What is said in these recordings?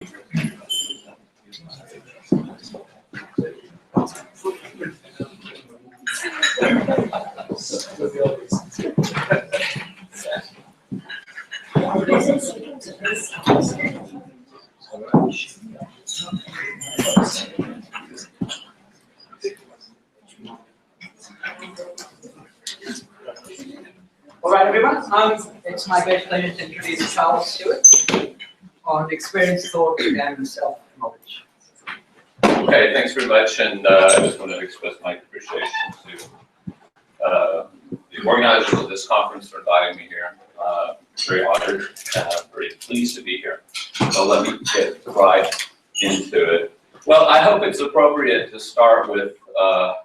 All right, everyone. It's my great pleasure to introduce Charles Siewert on experience, thought, and self-knowledge. Okay, thanks very much, and I just want to express my appreciation to the organizers of this conference for inviting me here. Very honored, very pleased to be here. So let me get right into it. Well, I hope it's appropriate to start with a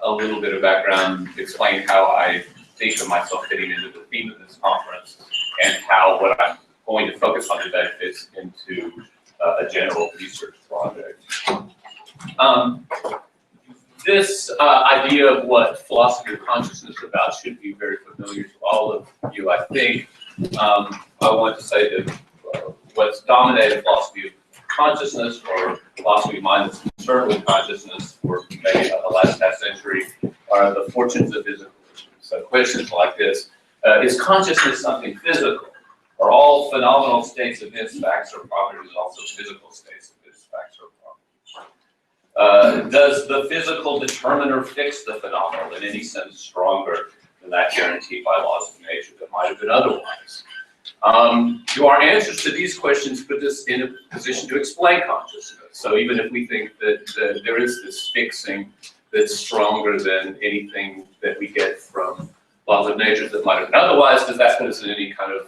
little bit of background, explain how I think of myself fitting into the theme of this conference, and how what I'm going to focus on today fits into a general research project. This idea of what philosophy of consciousness is about should be very familiar to all of you, I think. I want to say that what's dominated philosophy of consciousness, or philosophy of mind that's concerned with consciousness for maybe the last half century, are the fortunes of physical. So questions like this, is consciousness something physical? Are all phenomenal states, events, facts, or properties also physical states, events, facts, or properties? Does the physical determine or fix the phenomenal in any sense stronger than that guaranteed by laws of nature that might have been otherwise? Do our answers to these questions put us in a position to explain consciousness? So even if we think that there is this fixing that's stronger than anything that we get from laws of nature that might have been otherwise, does that put us in any kind of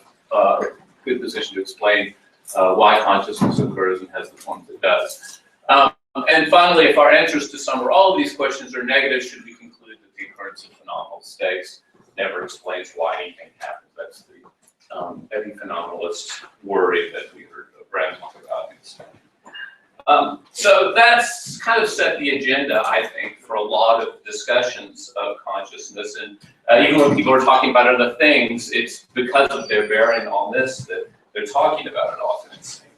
good position to explain why consciousness occurs and has the forms it does? And finally, if our answers to some or all of these questions are negative, should we conclude that the occurrence of phenomenal states never explains why anything happens? That's the epiphenomenalist worry that we heard Brand talk about. So that's kind of set the agenda, I think, for a lot of discussions of consciousness. And even when people are talking about other things, it's because of their bearing on this that they're talking about it often, it seems.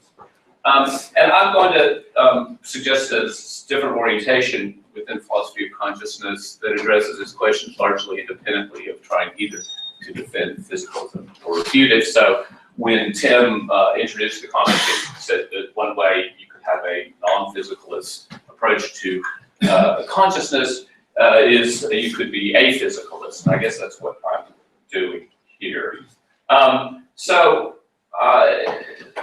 And I'm going to suggest a different orientation within philosophy of consciousness that addresses this question largely independently of trying either to defend physicalism or refute it. So when Tim introduced the conversation, he said that one way you could have a non-physicalist approach to consciousness is you could be a physicalist. And I guess that's what I'm doing here.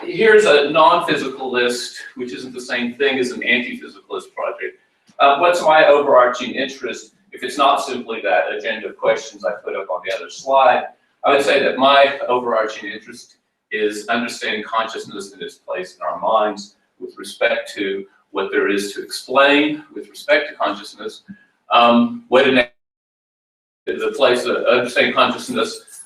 Here's a non-physicalist, which isn't the same thing as an anti-physicalist project. What's my overarching interest? If it's not simply that agenda of questions I put up on the other slide, I would say that my overarching interest is understanding consciousness and its place in our minds with respect to what there is to explain with respect to consciousness, the place of understanding consciousness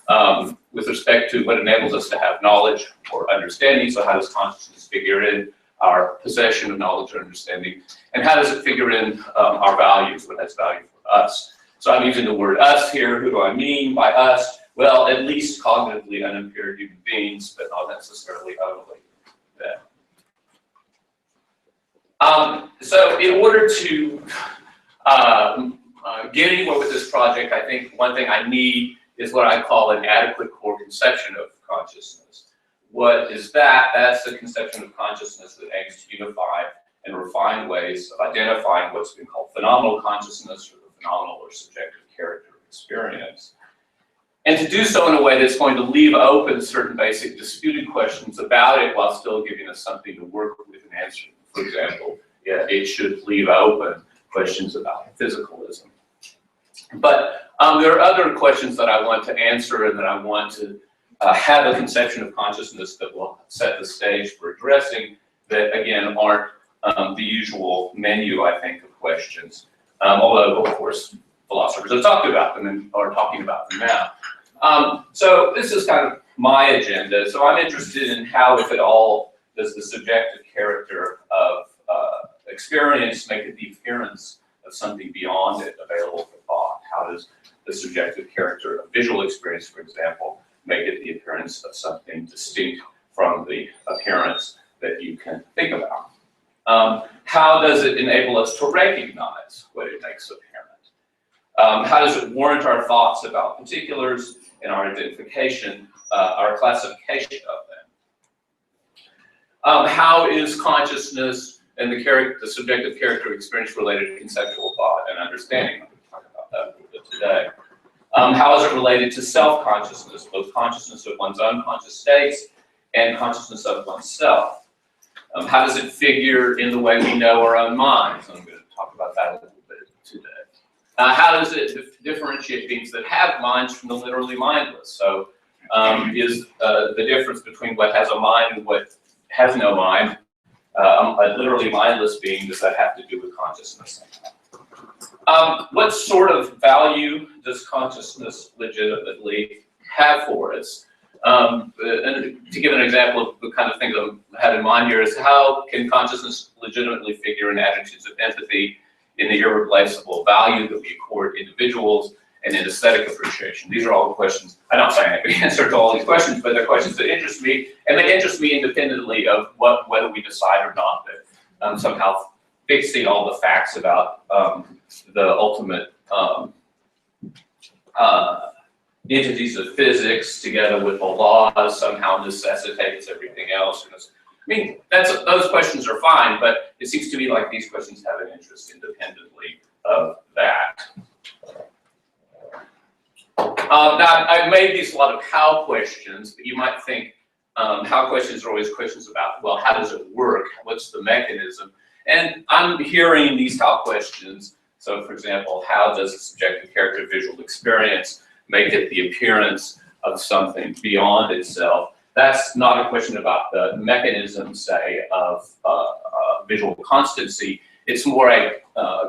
with respect to what enables us to have knowledge or understanding. So how does consciousness figure in our possession of knowledge or understanding? And how does it figure in our values, what has value for us? So I'm using the word us here. Who do I mean by us? Well, at least cognitively unimpaired human beings, but not necessarily only them. So in order to get anywhere with this project, I think one thing I need is what I call an adequate core conception of consciousness. What is that? That's the conception of consciousness that aims to unify and refine ways of identifying what's been called phenomenal consciousness, or the phenomenal or subjective character of experience. And to do so in a way that's going to leave open certain basic disputed questions about it while still giving us something to work with and answer. For example, it should leave open questions about physicalism. But there are other questions that I want to answer and that I want to have a conception of consciousness that will set the stage for addressing that, again, aren't the usual menu, I think, of questions. Although, of course, philosophers have talked about them and are talking about them now. So this is kind of my agenda. So I'm interested in how, if at all, does the subjective character of experience make it the appearance of something beyond it available for thought? How does the subjective character of visual experience, for example, make it the appearance of something distinct from the appearance that you can think about. How does it enable us to recognize what it makes apparent? How does it warrant our thoughts about particulars and our identification, our classification of them? How is consciousness and the subjective character experience related to conceptual thought and understanding? I'm going to talk about that a little bit today. How is it related to self-consciousness, both consciousness of one's unconscious states and consciousness of oneself? How does it figure in the way we know our own minds? I'm going to talk about that a little bit today. How does it differentiate beings that have minds from the literally mindless? So is the difference between what has a mind and what has no mind, a literally mindless being, does that have to do with consciousness? What sort of value does consciousness legitimately have for us? And to give an example of the kind of things I had in mind here is, how can consciousness legitimately figure in attitudes of empathy, in the irreplaceable value that we accord individuals, and in aesthetic appreciation? These are all the questions. I'm not saying I can answer to all these questions, but they're questions that interest me, and they interest me independently of whether we decide or not that somehow fixing all the facts about the ultimate entities of physics together with the laws somehow necessitates everything else. I mean, those questions are fine, but it seems to me like these questions have an interest independently of that. Now, I've made these a lot of how questions, but you might think how questions are always questions about, well, how does it work? What's the mechanism? And I'm hearing these how questions. So, for example, how does a subjective character visual experience make it the appearance of something beyond itself? That's not a question about the mechanism, say, of visual constancy. It's more a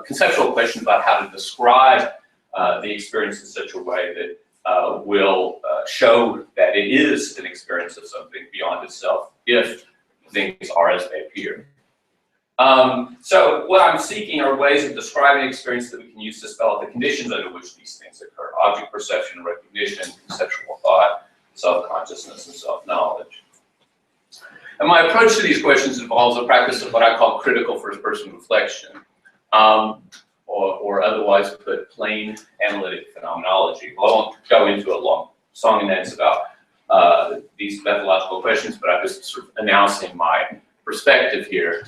conceptual question about how to describe the experience in such a way that will show that it is an experience of something beyond itself if things are as they appear. So what I'm seeking are ways of describing experience that we can use to spell out the conditions under which these things occur: object perception, recognition, conceptual thought, self-consciousness, and self-knowledge. And my approach to these questions involves a practice of what I call critical first-person reflection, or otherwise put, plain analytic phenomenology. Well, I won't go into a long song and dance about these methodological questions, but I'm just sort of announcing my perspective here.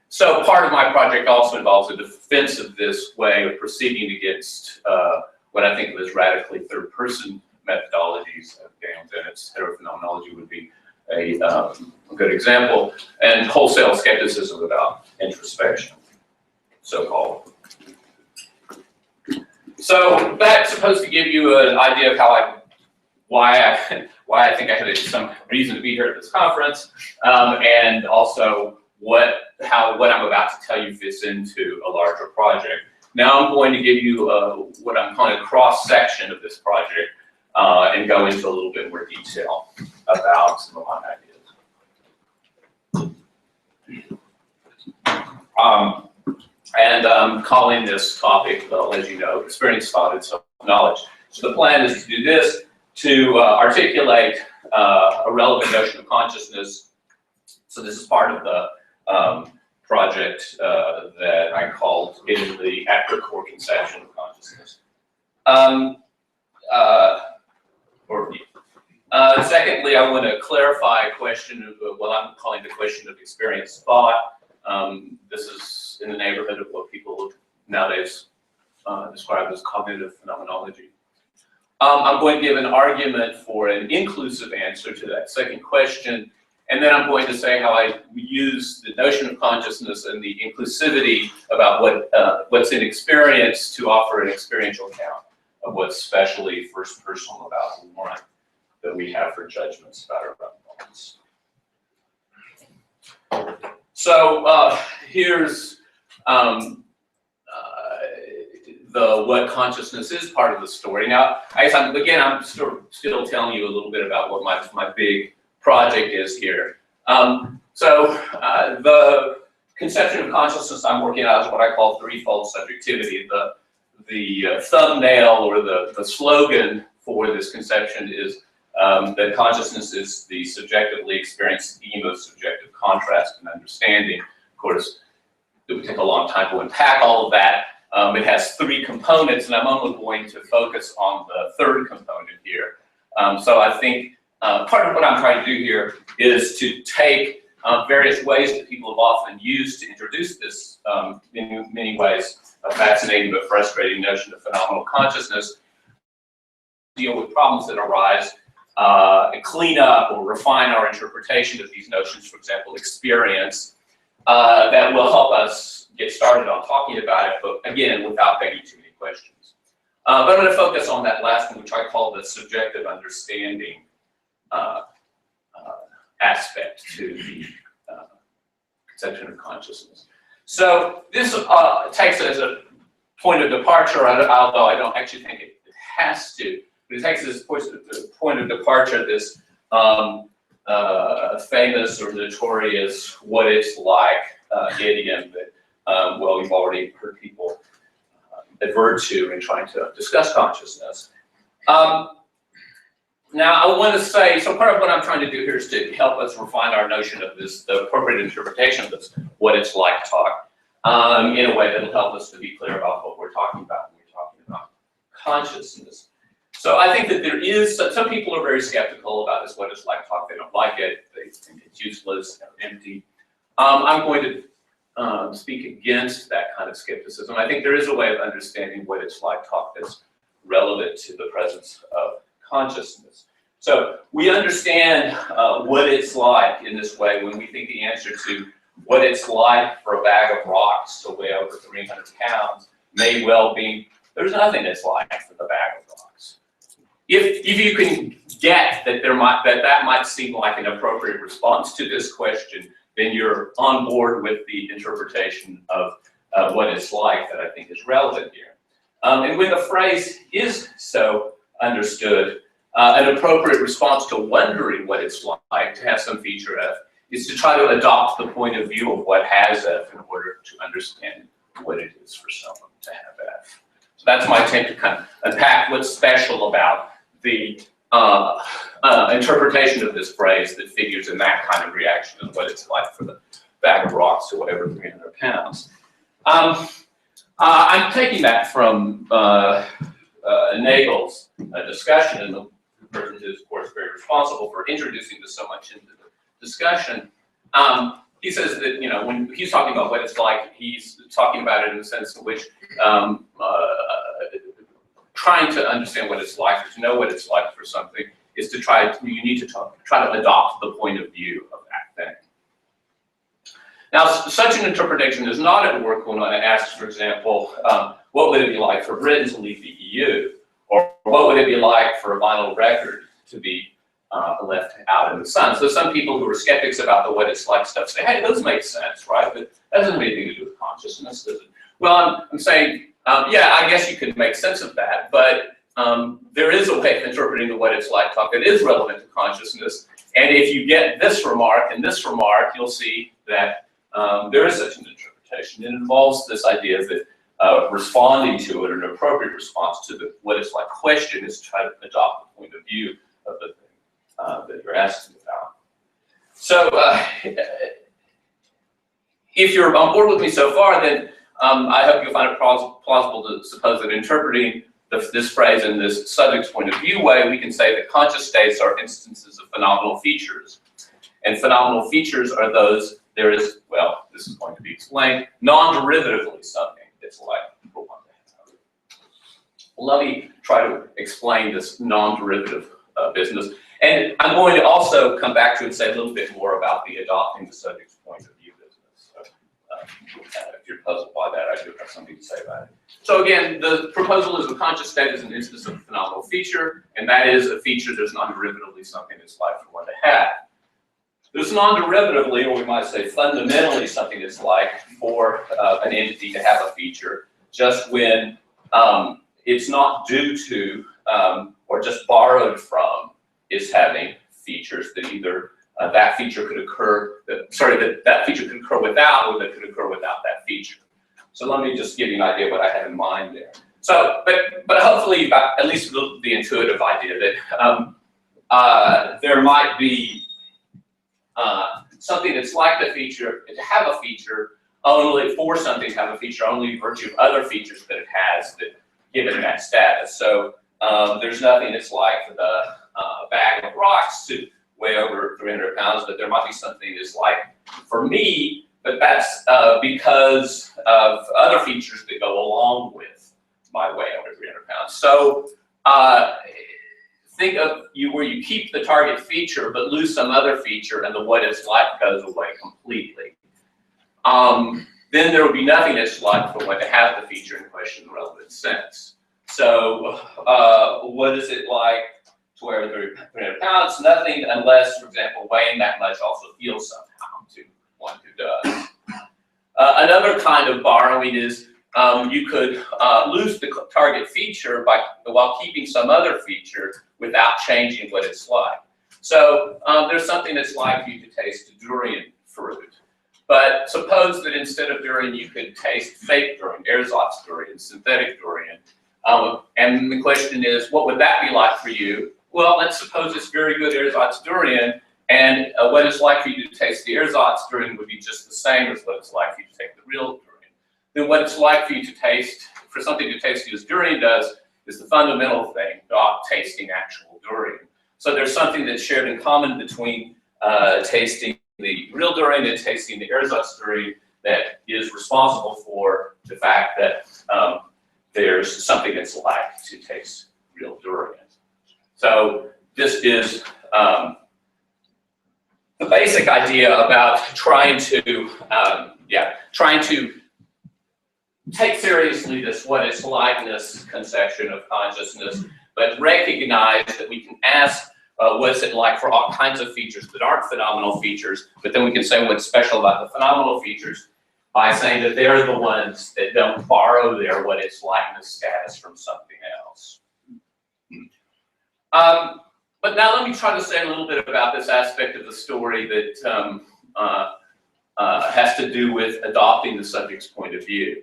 So part of my project also involves a defense of this way of proceeding against what I think of as radically third-person methodologies. Daniel Dennett's heterophenomenology would be a good example, and wholesale skepticism about introspection, so-called. So that's supposed to give you an idea of why I think I had some reason to be here at this conference, and also what I'm about to tell you fits into a larger project. Now I'm going to give you what I'm calling a cross-section of this project, and go into a little bit more detail about some of my ideas. And I'm calling this topic, as you know, experience, thought, and self-knowledge. So the plan is to do this, to articulate a relevant notion of consciousness. So this is part of the project that I called in the at-core conception of consciousness. Secondly, I want to clarify a question of what I'm calling the question of experience thought. This is in the neighborhood of what people nowadays describe as cognitive phenomenology. I'm going to give an argument for an inclusive answer to that second question, and then I'm going to say how I use the notion of consciousness and the inclusivity about what's in experience to offer an experiential account of what's specially first personal about the warrant that we have for judgments about our own moments. So here's what consciousness is part of the story. Now, I guess I'm still telling you a little bit about what my big project is here. The conception of consciousness I'm working on is what I call threefold subjectivity. The thumbnail or the slogan for this conception is that consciousness is the subjectively experienced scheme of subjective contrast and understanding. Of course, it would take a long time to unpack all of that. It has three components, and I'm only going to focus on the third component here. So I think part of what I'm trying to do here is to take various ways that people have often used to introduce this, in many ways, a fascinating but frustrating notion of phenomenal consciousness, deal with problems that arise, clean up or refine our interpretation of these notions, for example, experience, that will help us get started on talking about it, but again, without begging too many questions. But I'm going to focus on that last one, which I call the subjective understanding aspect to the conception of consciousness. So this takes as a point of departure, although I don't actually think it has to, but it takes as a point of departure this famous or notorious "what it's like" idiom that, well, you've already heard people advert to in trying to discuss consciousness. Now, I want to say, so part of what I'm trying to do here is to help us refine our notion of this, the appropriate interpretation of this "what it's like" talk, in a way that will help us to be clear about what we're talking about when we're talking about consciousness. So I think that there is, some people are very skeptical about this "what it's like" talk. They don't like it. They think it's useless, empty. I'm going to speak against that kind of skepticism. I think there is a way of understanding what it's like talk that's relevant to the presence of consciousness. So we understand what it's like in this way when we think the answer to what it's like for a bag of rocks to weigh over 300 pounds may well be there's nothing that's like for the bag of rocks. If you can get that that might seem like an appropriate response to this question, then you're on board with the interpretation of what it's like that I think is relevant here. And when the phrase is so understood, an appropriate response to wondering what it's like to have some feature F is to try to adopt the point of view of what has F in order to understand what it is for someone to have F. So that's my attempt to kind of unpack what's special about the interpretation of this phrase that figures in that kind of reaction of what it's like for the bag of rocks to whatever 300 pounds. I'm taking that from Nagel's discussion, and the person who is, of course, very responsible for introducing this so much into the discussion. He says that, you know, when he's talking about what it's like, he's talking about it in the sense in which trying to understand what it's like, or to know what it's like for something, is to try to adopt the point of view of that thing. Now, such an interpretation is not at work when one asks, for example, what would it be like for Britain to leave the EU? Or what would it be like for a vinyl record to be left out in the sun? So some people who are skeptics about the what it's like stuff say, hey, those make sense, right? But that doesn't have anything to do with consciousness, does it? Well, I'm saying, yeah, I guess you can make sense of that, but there is a way of interpreting the what it's like talk that is relevant to consciousness. And if you get this remark and this remark, you'll see that there is such an interpretation. It involves this idea that responding to it, or an appropriate response to the what it's like question, is to try to adopt the point of view of the thing that you're asking about. So if you're on board with me so far, then I hope you'll find it plausible to suppose that interpreting this phrase in this subject's point of view way, we can say that conscious states are instances of phenomenal features. And phenomenal features are those, there is, well, this is going to be explained, non-derivatively something it's like for one to have. Let me try to explain this non-derivative business. And I'm going to also come back to and say a little bit more about the adopting the subject's point of view business. So if you're puzzled by that, I do have something to say about it. So again, the proposal is the conscious state is an instance of a phenomenal feature, and that is a feature that's non-derivatively something it's like for one to have. There's non-derivatively, or we might say fundamentally, something that's like for an entity to have a feature, just when it's not due to or just borrowed from is having features that either that feature could occur, that feature could occur without, or that could occur without that feature. So let me just give you an idea of what I have in mind there. So, but hopefully you've got at least the intuitive idea that there might be something that's like the feature, to have a feature, only for something to have a feature, only in virtue of other features that it has that give it that status. So there's nothing that's like the bag of rocks to weigh over 300 pounds, but there might be something that's like, for me, but that's because of other features that go along with my weight over 300 pounds. So think of where you keep the target feature but lose some other feature, and the what it's like goes away completely. Then there will be nothing that's like for what to have the feature in question in the relevant sense. So what is it like to weigh 300 pounds? Nothing unless, for example, weighing that much also feels somehow to one who does. Another kind of borrowing is you could lose the target feature while keeping some other feature without changing what it's like. So there's something that's like you to taste durian fruit. But suppose that instead of durian, you could taste fake durian, ersatz durian, synthetic durian. And the question is, what would that be like for you? Well, let's suppose it's very good ersatz durian, and what it's like for you to taste the ersatz durian would be just the same as what it's like for you to take the real durian. Then what it's like for you to taste, for something to taste you as durian does, is the fundamental thing, not tasting actual durian. So there's something that's shared in common between tasting the real durian and tasting the ersatz durian that is responsible for the fact that there's something that's like to taste real durian. So this is the basic idea about trying to take seriously this what it's likeness conception of consciousness, but recognize that we can ask what's it like for all kinds of features that aren't phenomenal features, but then we can say what's special about the phenomenal features by saying that they're the ones that don't borrow their what it's likeness status from something else. But now let me try to say a little bit about this aspect of the story that has to do with adopting the subject's point of view.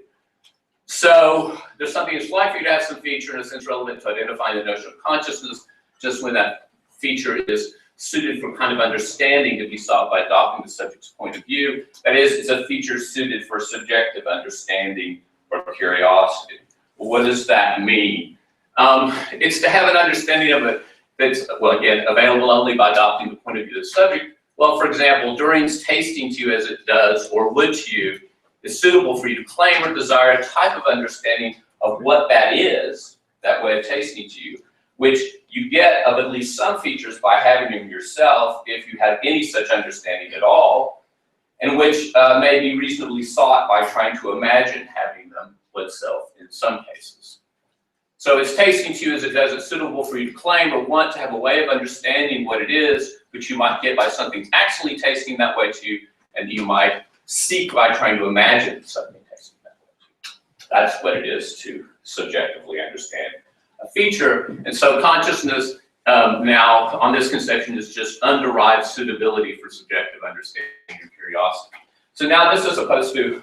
So there's something that's like for you to have some feature in a sense relevant to identifying the notion of consciousness, just when that feature is suited for kind of understanding to be sought by adopting the subject's point of view. That is, it's a feature suited for subjective understanding or curiosity. Well, what does that mean? It's to have an understanding of it that's, well, again, available only by adopting the point of view of the subject. Well, for example, durian's tasting to you as it does or would to you is suitable for you to claim or desire a type of understanding of what that is, that way of tasting to you, which you get of at least some features by having them yourself, if you have any such understanding at all, and which may be reasonably sought by trying to imagine having them oneself in some cases. So it's tasting to you as it does, it's suitable for you to claim or want to have a way of understanding what it is, which you might get by something actually tasting that way to you, and you might seek by trying to imagine something tasting that way to you. That's what it is to subjectively understand a feature. And so consciousness now, on this conception, is just underived suitability for subjective understanding and curiosity. So now this is supposed to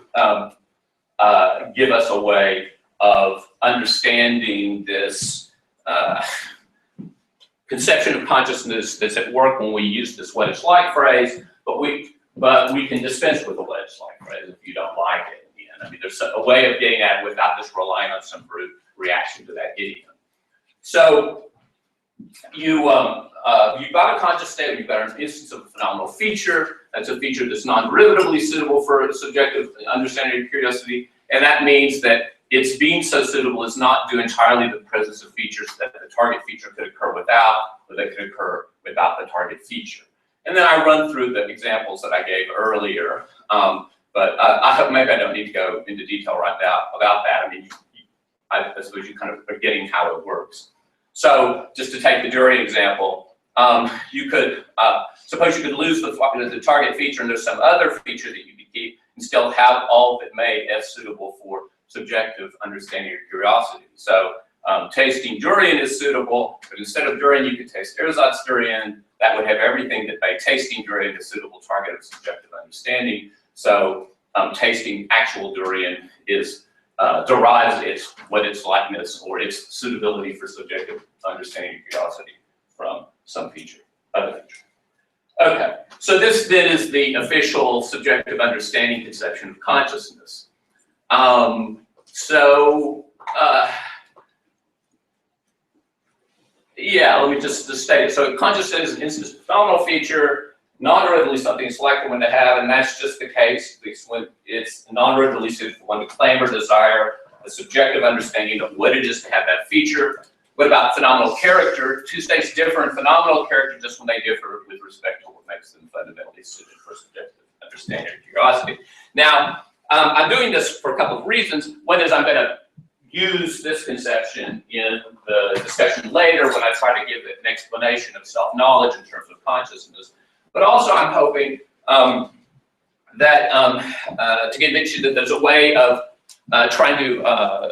give us a way of understanding this conception of consciousness that's at work when we use this what it's like phrase, but we can dispense with the what it's like phrase if you don't like it in the end. I mean, there's a way of getting at it without just relying on some brute reaction to that idiom. So you've got a conscious state, you've got an instance of a phenomenal feature. That's a feature that's non-derivatively suitable for subjective understanding and curiosity, and that means that its being so suitable is not due entirely to the presence of features that the target feature could occur without, or that could occur without the target feature. And then I run through the examples that I gave earlier, but I hope maybe I don't need to go into detail right now about that. I mean, I suppose you kind of are getting how it works. So just to take the durian example, you could suppose you could lose the target feature and there's some other feature that you could keep and still have all of it made as suitable for subjective understanding or curiosity. So tasting durian is suitable, but instead of durian, you could taste ersatz durian. That would have everything that made tasting durian a suitable target of subjective understanding. So tasting actual durian is derives what its likeness or its suitability for subjective understanding and curiosity from some feature, other feature. Okay, so this then is the official subjective understanding conception of consciousness. Yeah, let me just state it. So consciousness is an instance of phenomenal feature, non-readily something selected one to have, and that's just the case when it's non-readily suited for one to claim or desire a subjective understanding of what it is to have that feature. What about phenomenal character? Two states differ in phenomenal character just when they differ with respect to what makes them fundamentally suited for subjective understanding or curiosity. Now, I'm doing this for a couple of reasons. One is I'm going to use this conception in the discussion later when I try to give it an explanation of self-knowledge in terms of consciousness. But also I'm hoping to convince you that there's a way of trying to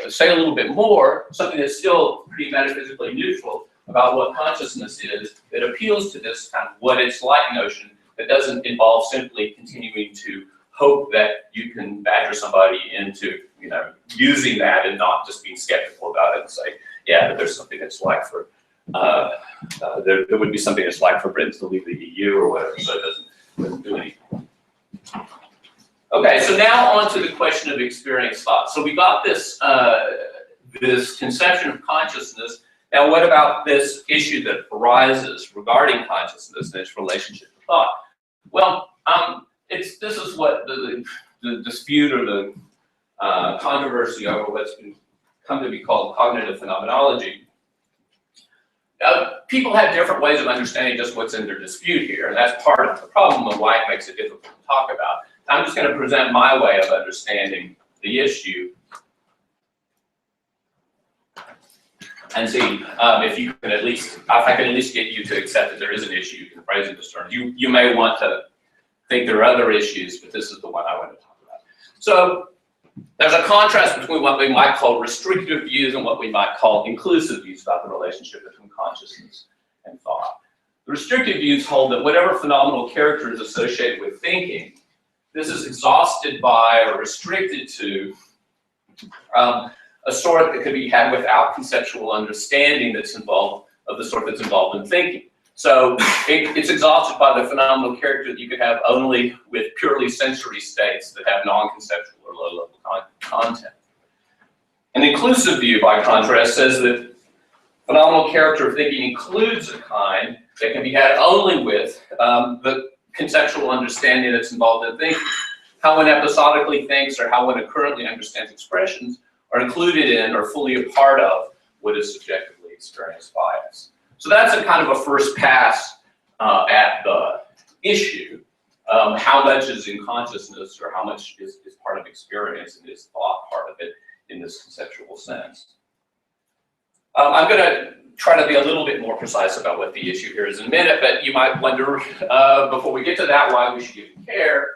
say a little bit more, something that's still pretty metaphysically neutral about what consciousness is, that appeals to this kind of what it's like notion that doesn't involve simply continuing to hope that you can badger somebody into, using that and not just being skeptical about it and say, yeah, there's something that's like for, there would be something that's like for Britain to leave the EU or whatever, so it doesn't do anything. Okay, so now on to the question of experience thought. So we got this, this conception of consciousness. Now what about this issue that arises regarding consciousness and its relationship to thought? Well, this is what the dispute or the controversy over what's come to be called cognitive phenomenology. People have different ways of understanding just what's in their dispute here, and that's part of the problem and why it makes it difficult to talk about. I'm just going to present my way of understanding the issue and see if you can at least, if I can at least get you to accept that there is an issue. You can phrase it in terms. You may want to think there are other issues, but this is the one I want to talk about. So there's a contrast between what we might call restrictive views and what we might call inclusive views about the relationship between consciousness and thought. The restrictive views hold that whatever phenomenal character is associated with thinking, this is exhausted by or restricted to a sort that could be had without conceptual understanding that's involved, of the sort that's involved in thinking. So it's exhausted by the phenomenal character that you could have only with purely sensory states that have non-conceptual or low-level content. An inclusive view, by contrast, says that phenomenal character of thinking includes a kind that can be had only with the conceptual understanding that's involved in thinking. How one episodically thinks or how one currently understands expressions are included in or fully a part of what is subjectively experienced by us. So that's a kind of a first pass at the issue. How much is in consciousness or how much is part of experience and is thought part of it in this conceptual sense. I'm going to try to be a little bit more precise about what the issue here is in a minute, but you might wonder, before we get to that, why we should even care.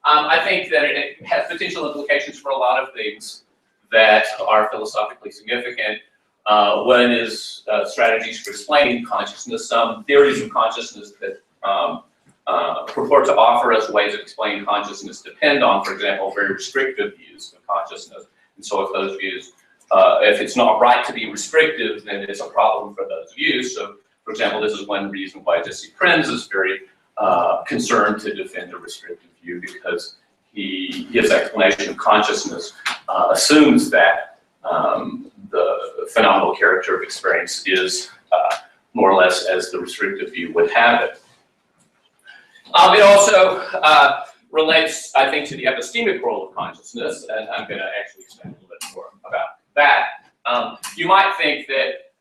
I think that it has potential implications for a lot of things that are philosophically significant. One is strategies for explaining consciousness. Some theories of consciousness that purport to offer us ways of explaining consciousness depend on, for example, very restrictive views of consciousness. And so if those views, if it's not right to be restrictive, then it's a problem for those views. So, for example, this is one reason why Jesse Prinz is very concerned to defend a restrictive view, because his explanation of consciousness assumes that the phenomenal character of experience is more or less as the restrictive view would have it. It also relates, I think, to the epistemic role of consciousness, and I'm going to actually explain a little bit more about that. You might think that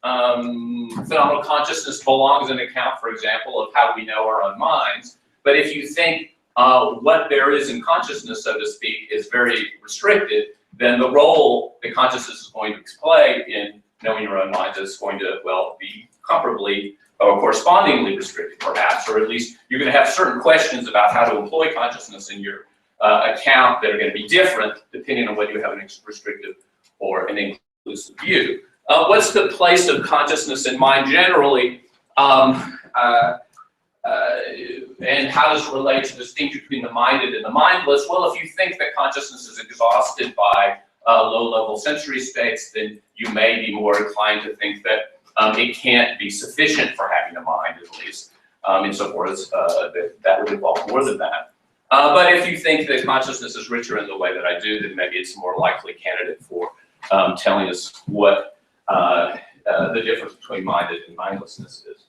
phenomenal consciousness belongs in an account, for example, of how we know our own minds, but if you think what there is in consciousness, so to speak, is very restricted, then the role that consciousness is going to play in knowing your own mind is going to, well, be comparably or correspondingly restricted, perhaps, or at least you're going to have certain questions about how to employ consciousness in your account that are going to be different depending on whether you have an restrictive or an inclusive view. What's the place of consciousness in mind generally, and how does it relate to the distinction between the minded and the mindless? Well, if you think that consciousness is exhausted by low-level sensory states, then you may be more inclined to think that it can't be sufficient for having a mind, at least, insofar as that would involve more than that. But if you think that consciousness is richer in the way that I do, then maybe it's a more likely candidate for telling us what the difference between minded and mindlessness is.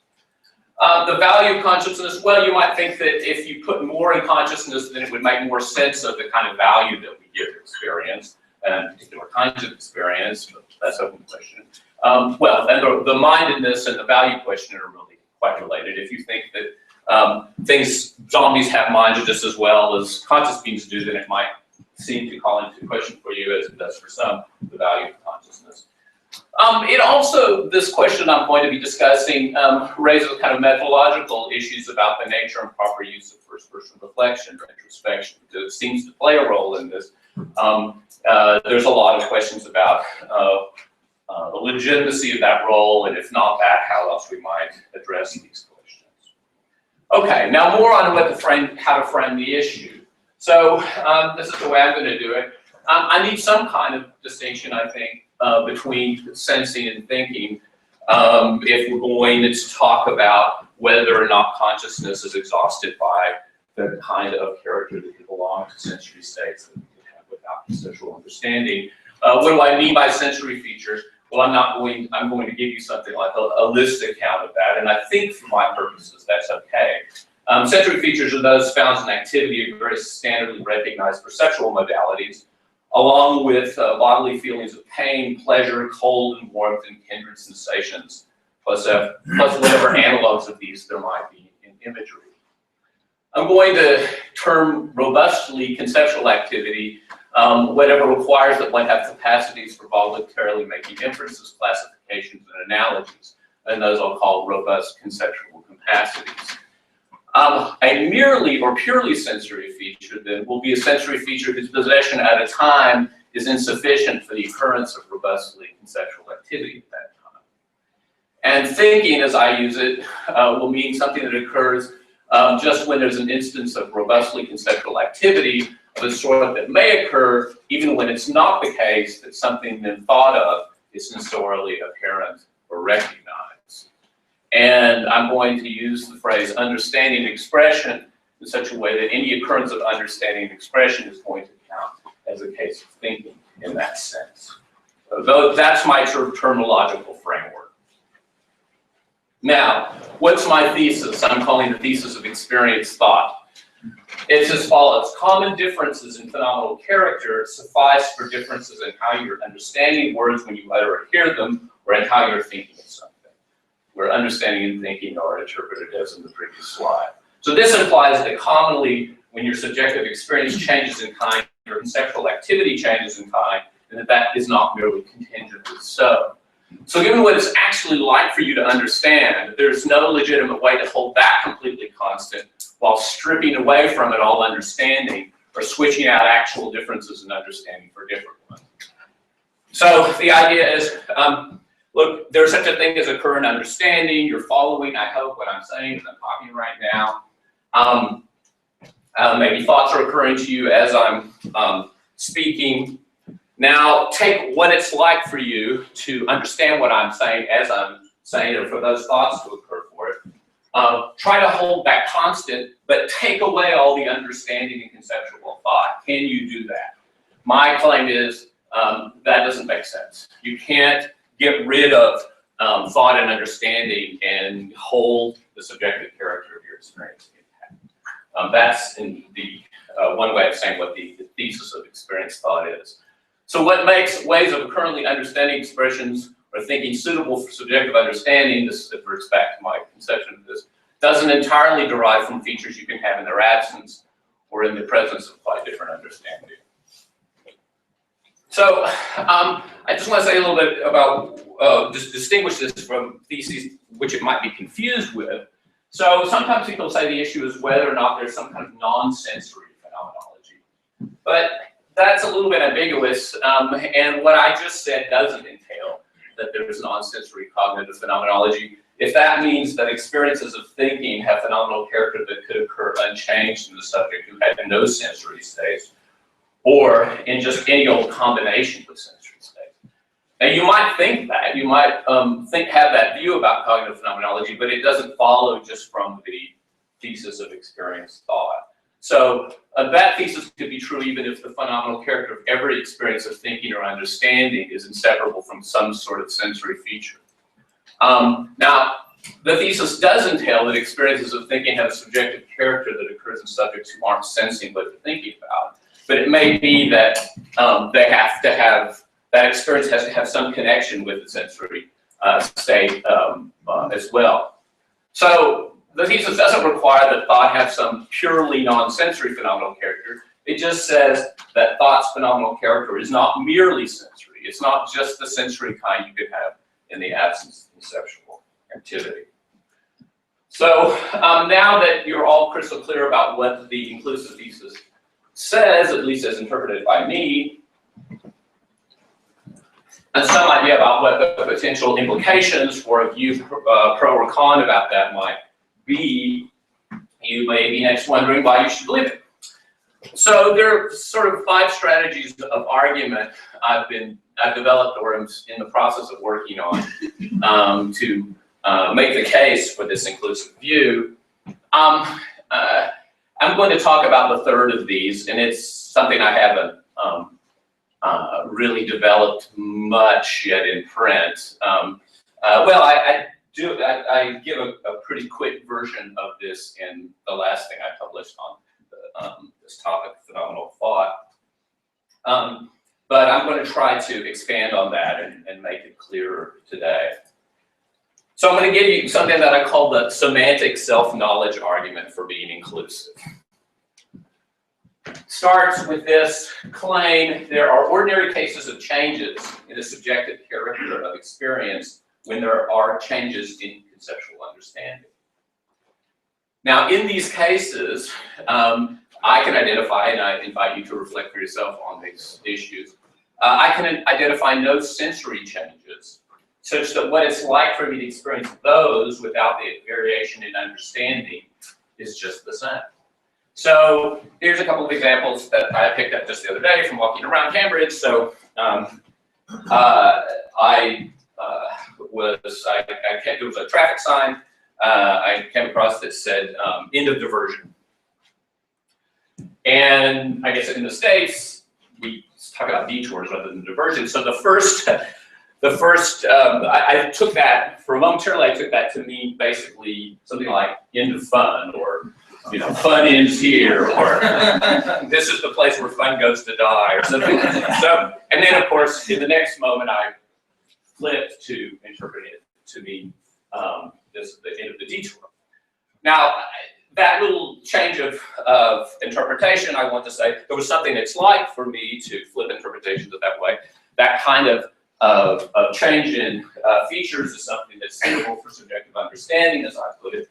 The value of consciousness, well, you might think that if you put more in consciousness, then it would make more sense of the kind of value that we give experience, and particular kinds of experience, but that's an open question. Well, and the mindedness and the value question are really quite related. If you think that zombies have minds just as well as conscious beings do, then it might seem to call into question for you, as it does for some, the value of consciousness. It also, this question I'm going to be discussing raises kind of methodological issues about the nature and proper use of first-person reflection or introspection. It seems to play a role in this. There's a lot of questions about the legitimacy of that role, and if not that, how else we might address these questions. Okay, now more on how to frame the issue. So this is the way I'm going to do it. I need some kind of distinction, I think, between sensing and thinking if we're going to talk about whether or not consciousness is exhausted by the kind of character that could belong to sensory states that we could have without conceptual understanding. What do I mean by sensory features? Well, I'm going to give you something like a list account of that, and I think for my purposes that's okay. Sensory features are those found in activity of very standardly recognized perceptual modalities, along with bodily feelings of pain, pleasure, cold and warmth, and kindred sensations, plus whatever analogs of these there might be in imagery. I'm going to term robustly conceptual activity whatever requires that one have capacities for voluntarily making inferences, classifications, and analogies, and those I'll call robust conceptual capacities. A merely or purely sensory feature then will be a sensory feature whose possession at a time is insufficient for the occurrence of robustly conceptual activity at that time. And thinking, as I use it, will mean something that occurs just when there's an instance of robustly conceptual activity of a sort that may occur even when it's not the case that something then thought of is sensorially apparent or recognized. And I'm going to use the phrase understanding expression in such a way that any occurrence of understanding expression is going to count as a case of thinking in that sense. So that's my terminological framework. Now, what's my thesis? I'm calling the thesis of experienced thought. It's as follows. Common differences in phenomenal character suffice for differences in how you're understanding words when you utter or hear them, or in how you're thinking of something, where understanding and thinking are interpreted as in the previous slide. So this implies that commonly when your subjective experience changes in kind, your conceptual activity changes in kind, and that is not merely contingently so. So given what it's actually like for you to understand, there's no legitimate way to hold that completely constant while stripping away from it all understanding or switching out actual differences in understanding for different ones. So the idea is, look, there's such a thing as a current understanding. You're following, I hope, what I'm saying as I'm talking right now. Maybe thoughts are occurring to you as I'm speaking. Now, take what it's like for you to understand what I'm saying as I'm saying, or for those thoughts to occur for it. Try to hold that constant, but take away all the understanding and conceptual thought. Can you do that? My claim is that doesn't make sense. You can't get rid of thought and understanding and hold the subjective character of your experience intact. That's in the one way of saying what the thesis of experienced thought is. So what makes ways of currently understanding expressions or thinking suitable for subjective understanding, this refers back to my conception of this, doesn't entirely derive from features you can have in their absence or in the presence of quite different understanding. So I just want to say a little bit about, just distinguish this from theses which it might be confused with. So sometimes people say the issue is whether or not there's some kind of non-sensory phenomenology. But that's a little bit ambiguous, and what I just said doesn't entail that there's non-sensory cognitive phenomenology. If that means that experiences of thinking have phenomenal character that could occur unchanged in the subject who had no sensory states, or in just any old combination of sensory states, Now you might think that, you might have that view about cognitive phenomenology, but it doesn't follow just from the thesis of experienced thought. So that thesis could be true even if the phenomenal character of every experience of thinking or understanding is inseparable from some sort of sensory feature. Now, the thesis does entail that experiences of thinking have a subjective character that occurs in subjects who aren't sensing what they're thinking about. But it may be that that experience has to have some connection with the sensory state as well. So the thesis doesn't require that thought have some purely non-sensory phenomenal character. It just says that thought's phenomenal character is not merely sensory. It's not just the sensory kind you could have in the absence of conceptual activity. So now that you're all crystal clear about what the inclusive thesis says, at least as interpreted by me, and some idea about what the potential implications for a view pro or con about that might be, you may be next wondering why you should believe it. So there are sort of 5 strategies of argument I've developed or am in the process of working on to make the case for this inclusive view. I'm going to talk about the third of these, and it's something I haven't really developed much yet in print. Well, I give a pretty quick version of this in the last thing I published on this topic, phenomenal thought. But I'm going to try to expand on that and make it clearer today. So I'm going to give you something that I call the semantic self-knowledge argument for being inclusive. Starts with this claim: there are ordinary cases of changes in the subjective character of experience when there are changes in conceptual understanding. Now, in these cases, I can identify, and I invite you to reflect for yourself on these issues, I can identify no sensory changes, such that what it's like for me to experience those without the variation in understanding is just the same. So here's a couple of examples that I picked up just the other day from walking around Cambridge. So there was a traffic sign I came across that said end of diversion. And I guess in the States, we talk about detours rather than diversion. So I took that, for a momentarily, I took that to mean basically something like end of fun, or fun ends here, or this is the place where fun goes to die, or something. So, and then of course, in the next moment, I flipped to interpret it to mean this is the end of the detour. Now, that little change of interpretation, I want to say, there was something it's like for me to flip interpretations that way. That kind of change in features is something that's suitable for subjective understanding, as I put it.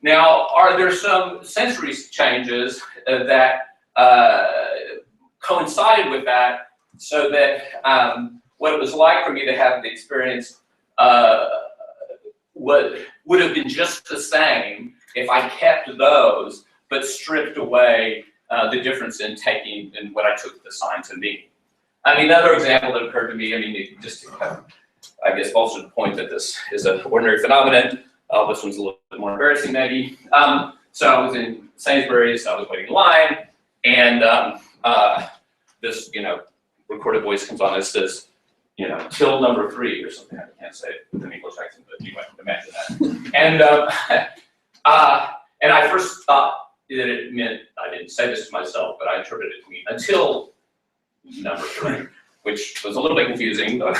Now, are there some sensory changes that coincided with that, so that what it was like for me to have the experience would have been just the same if I kept those, but stripped away the difference in taking and what I took the sign to mean? I mean, another example that occurred to me, just to kind of, I guess, bolster the point that this is an ordinary phenomenon. This one's a little bit more embarrassing, maybe. So I was in Sainsbury's, I was waiting in line, and this, recorded voice comes on and says, till number 3 or something. I can't say it with an English accent, but you might imagine that. And I first thought that it meant, I didn't say this to myself, but I interpreted it to mean until number 3, which was a little bit confusing. Like,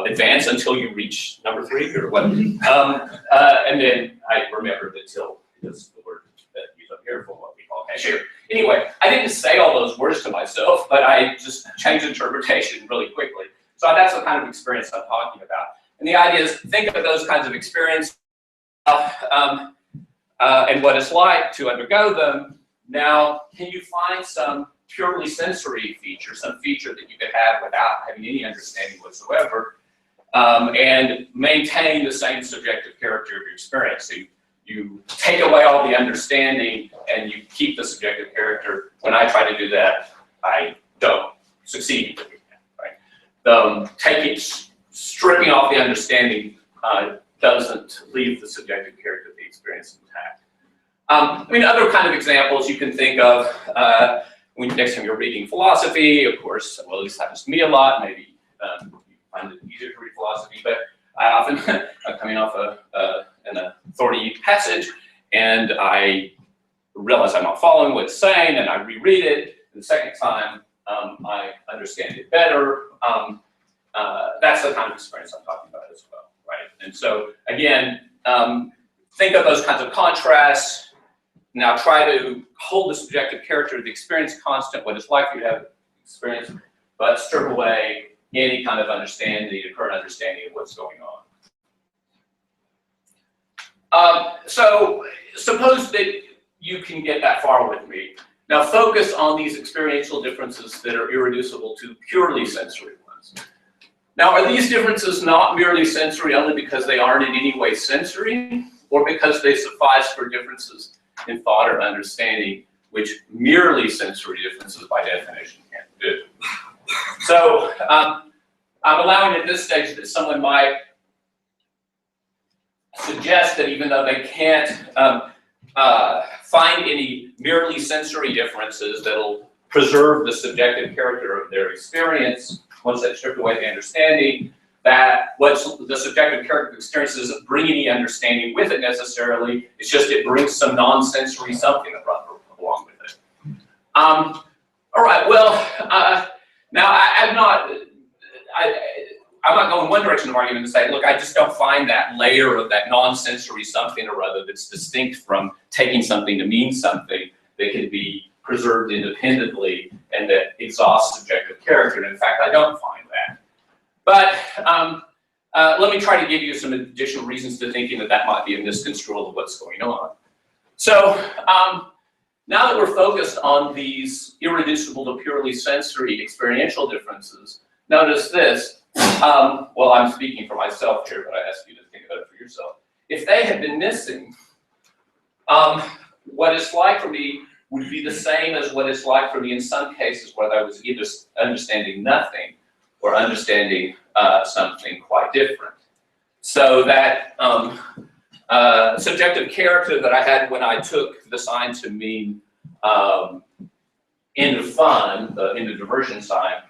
advance until you reach number 3 or what? And then I remembered that till is the word that we use up here for what we call cashier. Anyway, I didn't say all those words to myself, but I just changed interpretation really quickly. So that's the kind of experience I'm talking about. And the idea is, think of those kinds of experiences and what it's like to undergo them. Now, can you find some purely sensory feature, some feature that you could have without having any understanding whatsoever, and maintain the same subjective character of your experience? So you take away all the understanding and you keep the subjective character. When I try to do that, I don't succeed. Right? stripping off the understanding doesn't leave the subjective character of the experience intact. I mean, other kind of examples you can think of when next time you're reading philosophy, of course, well, at least happens to me a lot. Maybe you find it easier to read philosophy, but I often I'm coming off an authority passage, and I realize I'm not following what it's saying, and I reread it. And the second time, I understand it better. That's the kind of experience I'm talking about as well, right? And so again, think of those kinds of contrasts. Now try to hold the subjective character of the experience constant, what it's like for you to have experience, but strip away any kind of understanding, the current understanding of what's going on. So suppose that you can get that far with me. Now focus on these experiential differences that are irreducible to purely sensory ones. Now, are these differences not merely sensory only because they aren't in any way sensory, or because they suffice for differences in thought or understanding, which merely sensory differences by definition can't do? So I'm allowing at this stage that someone might suggest that even though they can't find any merely sensory differences that'll preserve the subjective character of their experience, once they've stripped away the understanding, that what's the subjective character of the experience doesn't bring any understanding with it necessarily. It's just it brings some non-sensory something along with it. All right. Well, now I'm not going one direction of argument and say, look, I just don't find that layer of that non-sensory something or other that's distinct from taking something to mean something that can be preserved independently and that exhausts subjective character. And in fact, I don't find that. But let me try to give you some additional reasons to thinking that that might be a misconstrual of what's going on. So now that we're focused on these irreducible to purely sensory experiential differences, notice this. Well, I'm speaking for myself here, but I ask you to think about it for yourself. If they had been missing, what it's like for me would be the same as what it's like for me in some cases where I was either understanding nothing or understanding something quite different. So that subjective character that I had when I took the sign to mean end of fun, the end of diversion sign,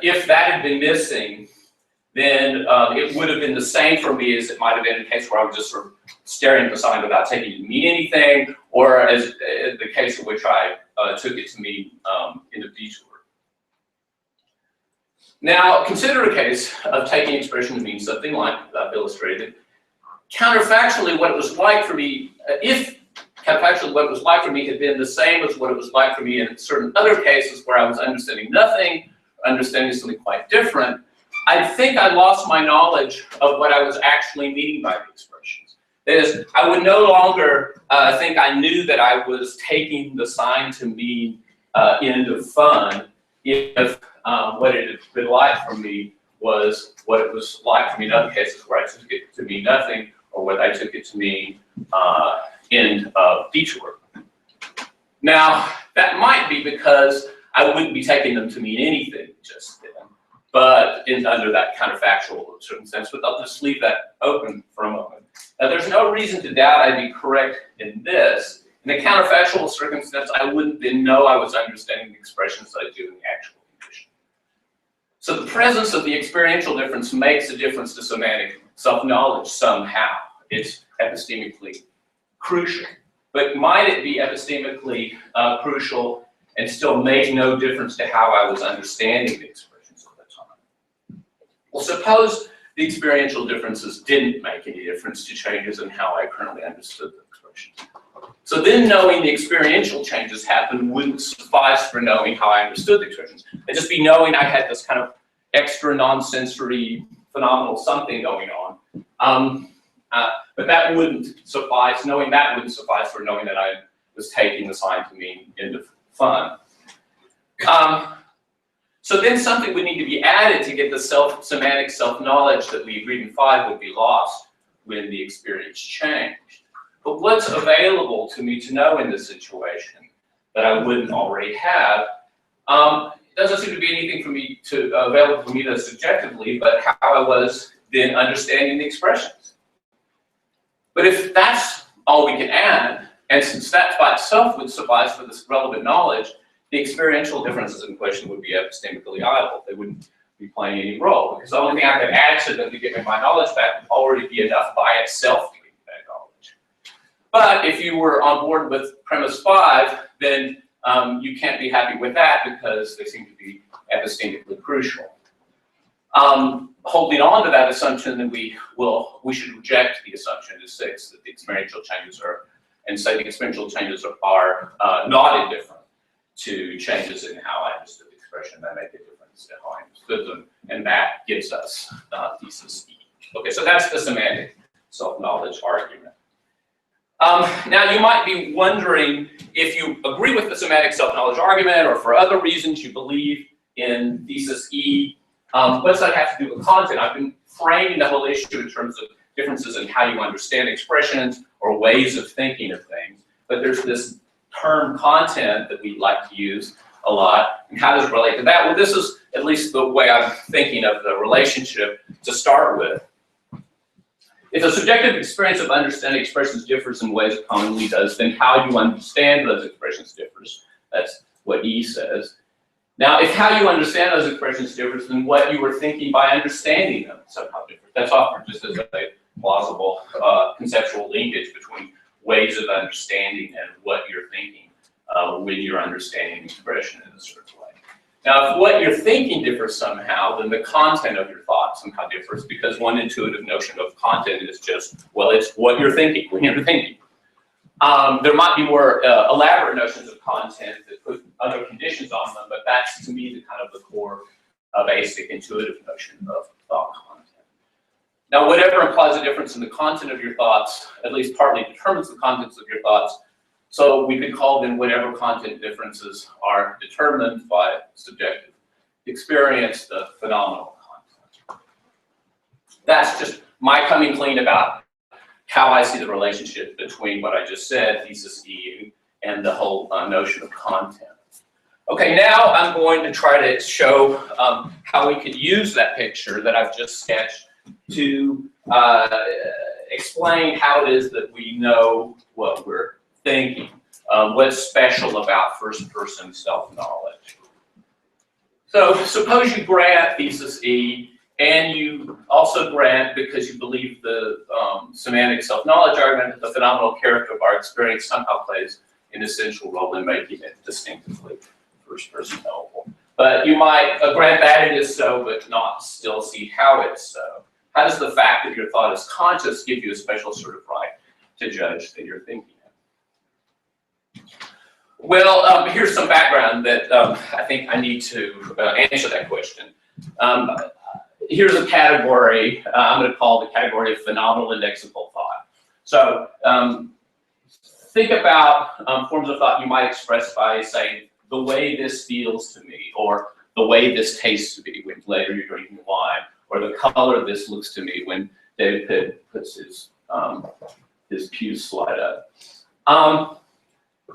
if that had been missing, then it would have been the same for me as it might have been in a case where I was just sort of staring at the sign without taking it to mean anything, or as the case in which I took it to mean end of detour. Now, consider a case of taking expression to mean something like I've illustrated. Counterfactually, what it was like for me, if counterfactually what it was like for me had been the same as what it was like for me in certain other cases where I was understanding nothing, understanding something quite different, I think I lost my knowledge of what I was actually meaning by the expressions. That is, I would no longer think I knew that I was taking the sign to mean end of fun if what it had been like for me was what it was like for me in other cases where I took it to mean nothing, or what I took it to mean end of detour. Now, that might be because I wouldn't be taking them to mean anything just then, but under that counterfactual circumstance, but I'll just leave that open for a moment. Now, there's no reason to doubt I'd be correct in this. In a counterfactual circumstance, I wouldn't then know I was understanding the expressions I do in the actual condition. So the presence of the experiential difference makes a difference to semantic self-knowledge somehow. It's epistemically crucial. But might it be epistemically crucial and still make no difference to how I was understanding the expressions at the time? Well, suppose the experiential differences didn't make any difference to changes in how I currently understood the expressions. So then knowing the experiential changes happened wouldn't suffice for knowing how I understood the expressions. It'd just be knowing I had this kind of extra non-sensory phenomenal something going on. But that wouldn't suffice. Knowing that wouldn't suffice for knowing that I was taking the sign to mean end of fun. So then something would need to be added to get the semantic self-knowledge that we agreed in 5 would be lost when the experience changed. But what's available to me to know in this situation that I wouldn't already have? doesn't seem to be anything for me to available for me to subjectively, but how I was then understanding the expressions. But if that's all we can add, and since that by itself would suffice for this relevant knowledge, the experiential differences in question would be epistemically idle. They wouldn't be playing any role, because the only thing I could add to them to get my knowledge back would already be enough by itself to give me that knowledge. But if you were on board with premise 5, then you can't be happy with that because they seem to be epistemically crucial. Holding on to that assumption, then we should reject the assumption to 6 that the experiential changes are, and say the experiential changes are not indifferent to changes in how I understood the expression that make a difference in how I understood them, and that gives us thesis E. Okay, so that's the semantic self-knowledge argument. Now you might be wondering if you agree with the semantic self-knowledge argument, or for other reasons you believe in thesis E, what does that have to do with content? I've been framing the whole issue in terms of differences in how you understand expressions or ways of thinking of things, but there's this term content that we like to use a lot, and how does it relate to that? Well, this is at least the way I'm thinking of the relationship to start with. If the subjective experience of understanding expressions differs in ways it commonly does, then how you understand those expressions differs. That's what E says. Now, if how you understand those expressions differs, then what you were thinking by understanding them somehow differs. That's offered just as a plausible conceptual linkage between ways of understanding and what you're thinking when you're understanding expression in a certain way. Now, if what you're thinking differs somehow, then the content of your thought somehow differs, because one intuitive notion of content is just, well, it's what you're thinking when you're thinking. There might be more elaborate notions of content that put other conditions on them, but that's, to me, the kind of the core basic intuitive notion of thought content. Now, whatever implies a difference in the content of your thoughts, at least partly determines the contents of your thoughts. So we could call them whatever content differences are determined by subjective experience, the phenomenal content. That's just my coming clean about how I see the relationship between what I just said, thesis E, and the whole notion of content. Okay, now I'm going to try to show how we could use that picture that I've just sketched to explain how it is that we know what we're thinking. What's special about first-person self-knowledge. So suppose you grant thesis E, and you also grant, because you believe the semantic self-knowledge argument, that the phenomenal character of our experience somehow plays an essential role in making it distinctively first-person knowable. But you might grant that it is so, but not still see how it's so. How does the fact that your thought is conscious give you a special sort of right to judge that you're thinking it? Well, here's some background that I think I need to answer that question. Here's a category I'm going to call the category of phenomenal indexical thought. So think about forms of thought you might express by saying, the way this feels to me, or the way this tastes to me when later you're drinking wine, or the color this looks to me when David Pitt puts his pews slide up.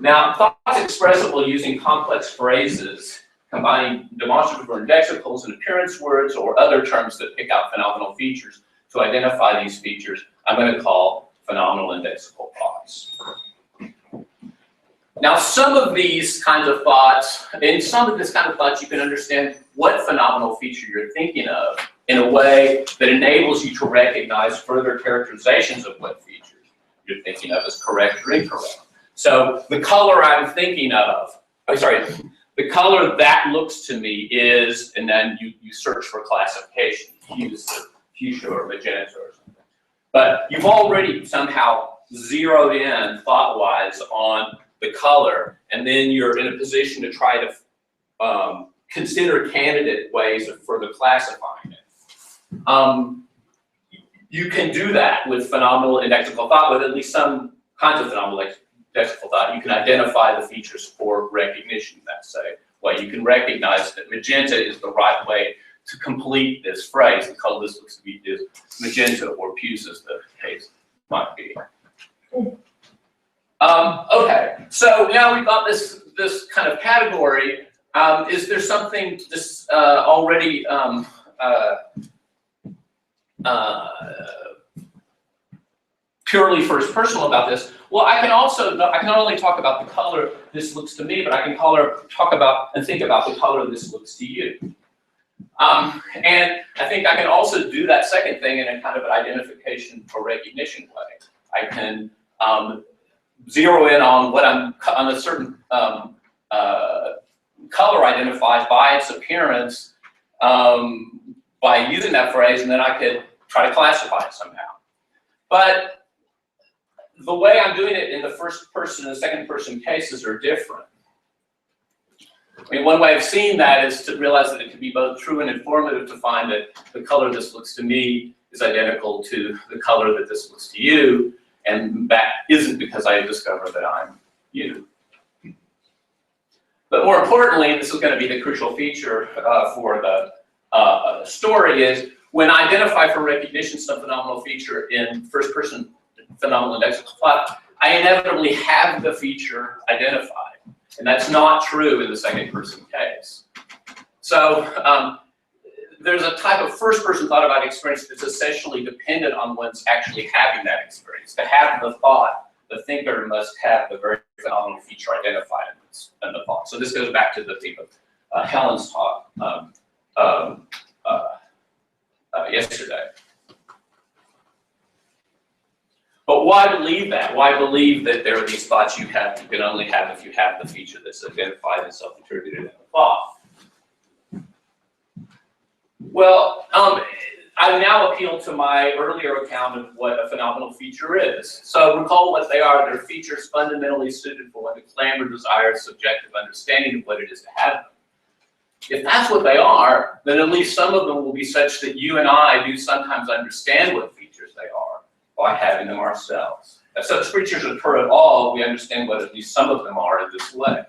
Now, thoughts expressible using complex phrases, combining demonstrative or indexicals and appearance words or other terms that pick out phenomenal features to identify these features, I'm going to call phenomenal indexical thoughts. Now, some of these kinds of thoughts, in some of this kind of thoughts, you can understand what phenomenal feature you're thinking of in a way that enables you to recognize further characterizations of what features you're thinking of as correct or incorrect. So the color I'm thinking of, the color that looks to me is, and then you search for classification, fuchsia or magenta or something. But you've already somehow zeroed in thought-wise on the color, and then you're in a position to try to consider candidate ways of further classifying it. You can do that with phenomenal indexical thought, with at least some kinds of phenomenal indexical thought. You can identify the features for recognition, let's say. Well, you can recognize that magenta is the right way to complete this phrase. The color this looks to be is magenta, or puce as the case might be. Okay, so now we've got this kind of category. Is there something just already purely first personal about this? Well, I can not only talk about the color this looks to me, but I can talk about and think about the color this looks to you. And I think I can also do that second thing in a kind of an identification for recognition way. I can zero in on what on a certain color identified by its appearance by using that phrase, and then I could try to classify it somehow. But the way I'm doing it in the first person and the second person cases are different. I mean, one way of seeing that is to realize that it can be both true and informative to find that the color this looks to me is identical to the color that this looks to you, and that isn't because I discovered that I'm you. But more importantly, this is going to be the crucial feature for the story, is when I identify for recognition some phenomenal feature in first-person phenomenal lexical plot, I inevitably have the feature identified. And that's not true in the second-person case. So there's a type of first-person thought about experience that's essentially dependent on one's actually having that experience. To have the thought, the thinker must have the very phenomenal feature identified in the thought. So this goes back to the theme of Helen's talk yesterday. But why believe that? Why believe that there are these thoughts you can only have if you have the feature that's identified and self-attributed in the thought? Well, I now appeal to my earlier account of what a phenomenal feature is. So recall what they are. They're features fundamentally suited for one to claim or desire subjective understanding of what it is to have them. If that's what they are, then at least some of them will be such that you and I do sometimes understand what features they are by having them ourselves. If such features occur at all, we understand what at least some of them are in this way.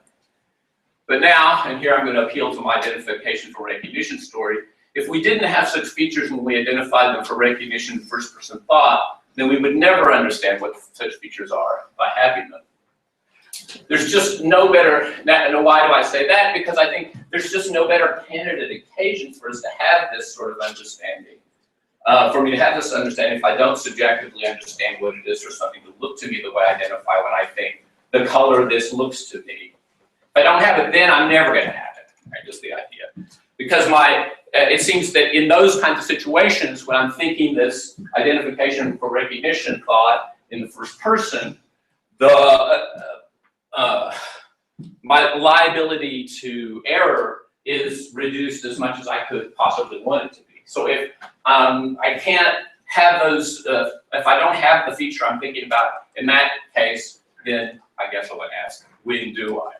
But now, and here I'm going to appeal to my identification for recognition story, if we didn't have such features when we identified them for recognition in first-person thought, then we would never understand what such features are by having them. There's just no better, and why do I say that? Because I think there's just no better candidate occasion for us to have this sort of understanding. For me to have this understanding, if I don't subjectively understand what it is or something to look to me the way I identify when I think the color this looks to me. If I don't have it then, I'm never going to have it. Right? Just the idea. Because it seems that in those kinds of situations, when I'm thinking this identification for recognition thought in the first person, my liability to error is reduced as much as I could possibly want it to be. So if I can't have those, if I don't have the feature I'm thinking about in that case, then I guess I would ask, when do I?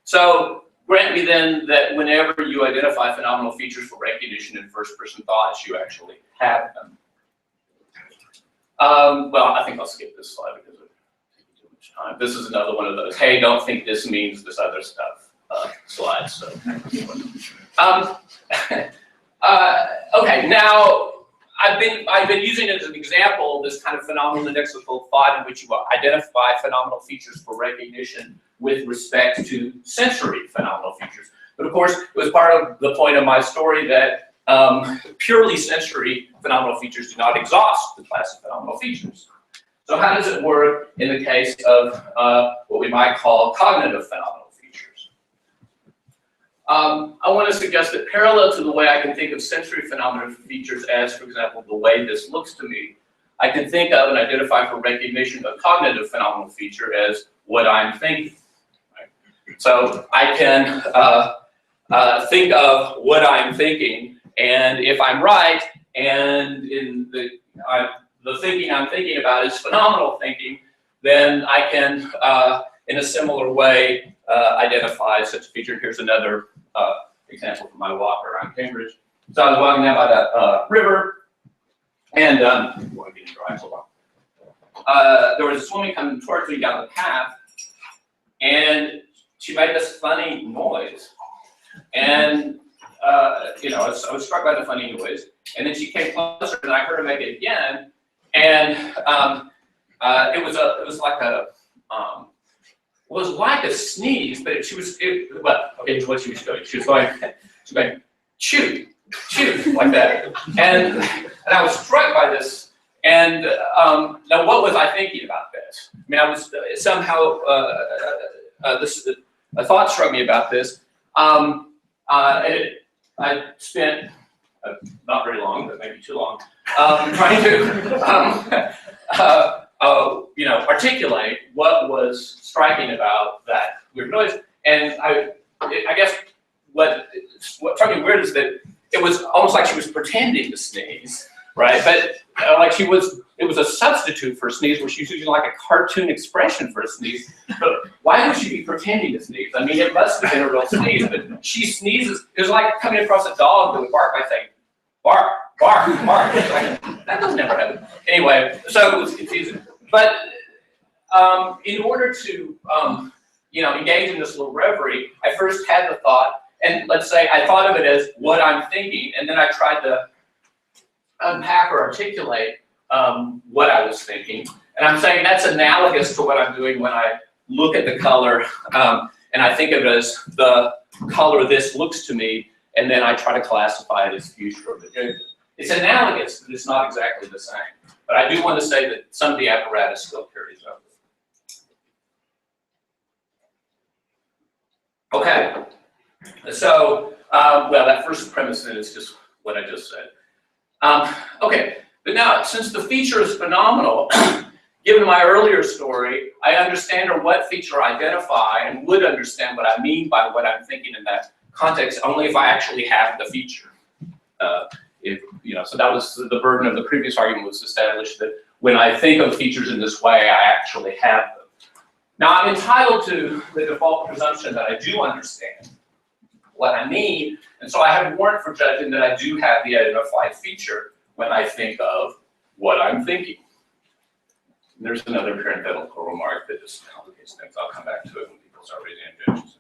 So grant me then that whenever you identify phenomenal features for recognition in first-person thoughts, you actually have them. Well, I think I'll skip this slide because it's taking too much time. This is another one of those, hey, don't think this means this other stuff slides. So. Okay, now I've been using it as an example, this kind of phenomenal lexical thought in which you identify phenomenal features for recognition with respect to sensory phenomenal features. But of course, it was part of the point of my story that purely sensory phenomenal features do not exhaust the class of phenomenal features. So how does it work in the case of what we might call cognitive phenomenal features? I want to suggest that parallel to the way I can think of sensory phenomenal features as, for example, the way this looks to me, I can think of and identify for recognition a cognitive phenomenal feature as what I'm thinking. So I can think of what I'm thinking, and if I'm right, and in the thinking I'm thinking about is phenomenal thinking, then I can, in a similar way, identify such a feature. Here's another example from my walk around Cambridge. So I was walking down by that river, and I'm getting dry, hold on. There was a woman coming towards me down the path, and she made this funny noise, and you know, I was struck by the funny noise, and then she came closer, and I heard her make it again, and it was like a was like a sneeze, but well, okay, what she was doing. She was going, chew, like that. And I was struck by this. And now, what was I thinking about this? I mean, I was somehow, a thought struck me about this. I spent, not very long, but maybe too long, trying to, articulate what was striking about that weird noise. And I guess what struck me weird is that it was almost like she was pretending to sneeze, right? But it was a substitute for a sneeze, where she's using like a cartoon expression for a sneeze. But why would she be pretending to sneeze? I mean, it must have been a real sneeze, but she sneezes. It was like coming across a dog that would bark by saying, bark, bark, bark. Like, that doesn't ever happen. Anyway, so it was confusing. But in order to, engage in this little reverie, I first had the thought, and let's say I thought of it as what I'm thinking, and then I tried to unpack or articulate what I was thinking. And I'm saying that's analogous to what I'm doing when I look at the color, and I think of it as the color this looks to me, and then I try to classify it as future. It's analogous, but it's not exactly the same. But I do want to say that some of the apparatus still carries over. Okay, so, that first premise then is just what I just said. Okay, but now, since the feature is phenomenal, given my earlier story, I understand what feature I identify and would understand what I mean by what I'm thinking in that context only if I actually have the feature. So that was the burden of the previous argument, was to establish that when I think of features in this way, I actually have them. Now, I'm entitled to the default presumption that I do understand what I mean, and so I have warrant for judging that I do have the identified feature when I think of what I'm thinking. And there's another parenthetical remark that just complicates things. I'll come back to it when people start raising objections.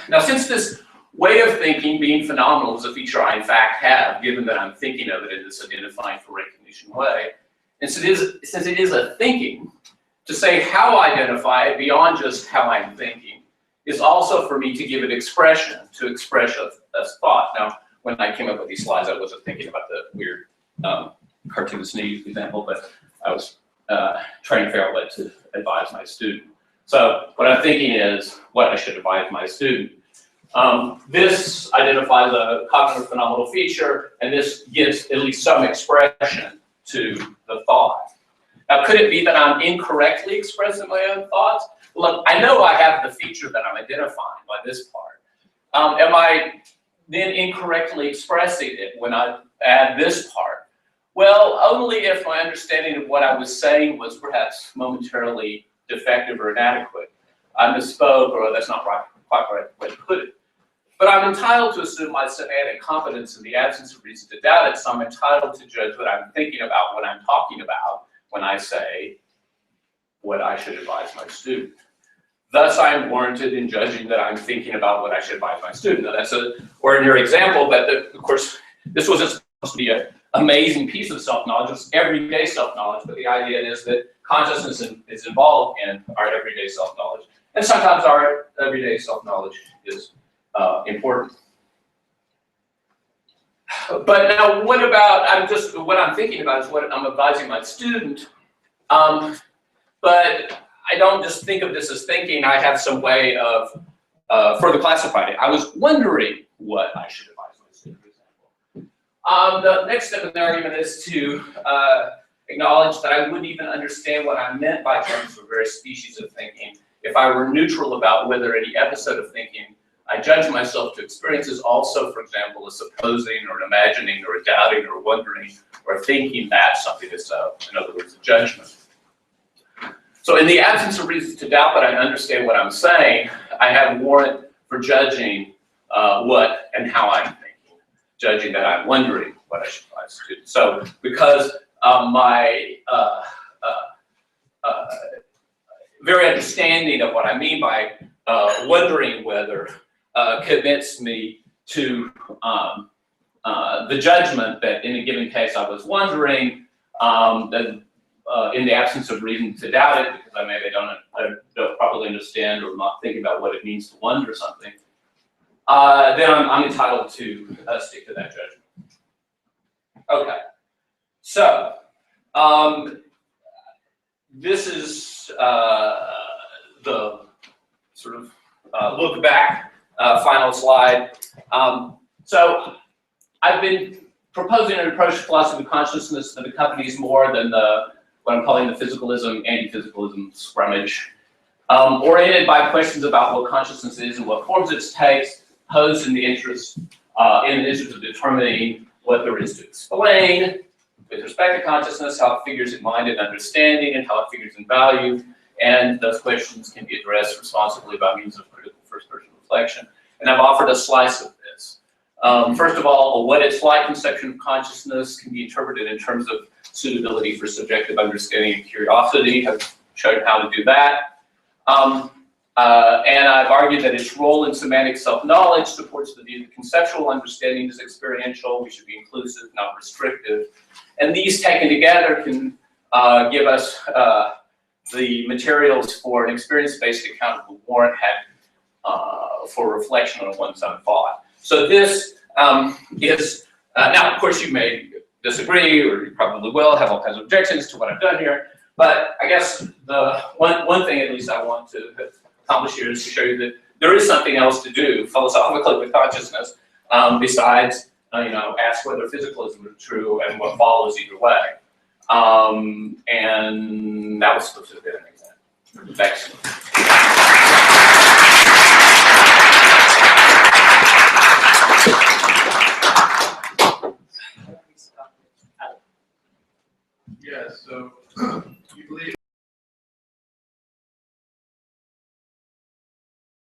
Now, since this way of thinking, being phenomenal, is a feature I in fact have, given that I'm thinking of it in this identifying for recognition way, and since it is a thinking, to say how I identify it beyond just how I'm thinking is also for me to give it expression, to express a thought. Now, when I came up with these slides, I wasn't thinking about the weird cartoon sneeze example, but I was trying to figure out what to advise my student. So what I'm thinking is what I should advise my student. This identifies a cognitive phenomenal feature, and this gives at least some expression to the thought. Now, could it be that I'm incorrectly expressing my own thoughts? Look, I know I have the feature that I'm identifying by this part. Am I then incorrectly expressing it when I add this part? Well, only if my understanding of what I was saying was perhaps momentarily defective or inadequate. I misspoke, or that's not quite the right way to put it. But I'm entitled to assume my semantic competence in the absence of reason to doubt it, so I'm entitled to judge what I'm thinking about, what I'm talking about, when I say what I should advise my student. Thus, I am warranted in judging that I'm thinking about what I should advise my student. Now, that's an ordinary example, but of course, this wasn't supposed to be an amazing piece of self-knowledge. It's everyday self-knowledge, but the idea is that consciousness is involved in our everyday self-knowledge. And sometimes our everyday self-knowledge is important. But now, what about, what I'm thinking about is what I'm advising my student. But I don't just think of this as thinking. I have some way of further classifying it. I was wondering what I should advise my student, for example. The next step in the argument is to acknowledge that I wouldn't even understand what I meant by terms of various species of thinking if I were neutral about whether any episode of thinking I judge myself to experience is also, for example, a supposing or an imagining or a doubting or wondering or thinking that something is in other words, a judgment. So in the absence of reasons to doubt that I understand what I'm saying, I have warrant for judging what and how I'm thinking, judging that I'm wondering what I should advise students. So because my very understanding of what I mean by wondering whether commits me to the judgment that in a given case I was wondering, in the absence of reason to doubt it, because I maybe don't properly understand or not think about what it means to wonder something, then I'm entitled to stick to that judgment. Okay, so this is the sort of look back final slide. So I've been proposing an approach to philosophy of consciousness that accompanies more than what I'm calling the physicalism, anti-physicalism scrummage, oriented by questions about what consciousness is and what forms it takes, posed in the interest of determining what there is to explain with respect to consciousness, how it figures in mind and understanding, and how it figures in value. And those questions can be addressed responsibly by means of critical first-person reflection. And I've offered a slice of this. First of all, what it's like conception of consciousness can be interpreted in terms of suitability for subjective understanding and curiosity. I've shown how to do that. And I've argued that its role in semantic self-knowledge supports the view that conceptual understanding is experiential. We should be inclusive, not restrictive. And these taken together can give us the materials for an experience-based account of the warrant had for reflection on one's own thought. So this is, now of course you may disagree, or you probably will have all kinds of objections to what I've done here, but I guess the one thing at least I want to accomplish here is to show you that there is something else to do philosophically with consciousness besides, ask whether physicalism is true and what follows either way. And that was supposed to be an example. Thanks.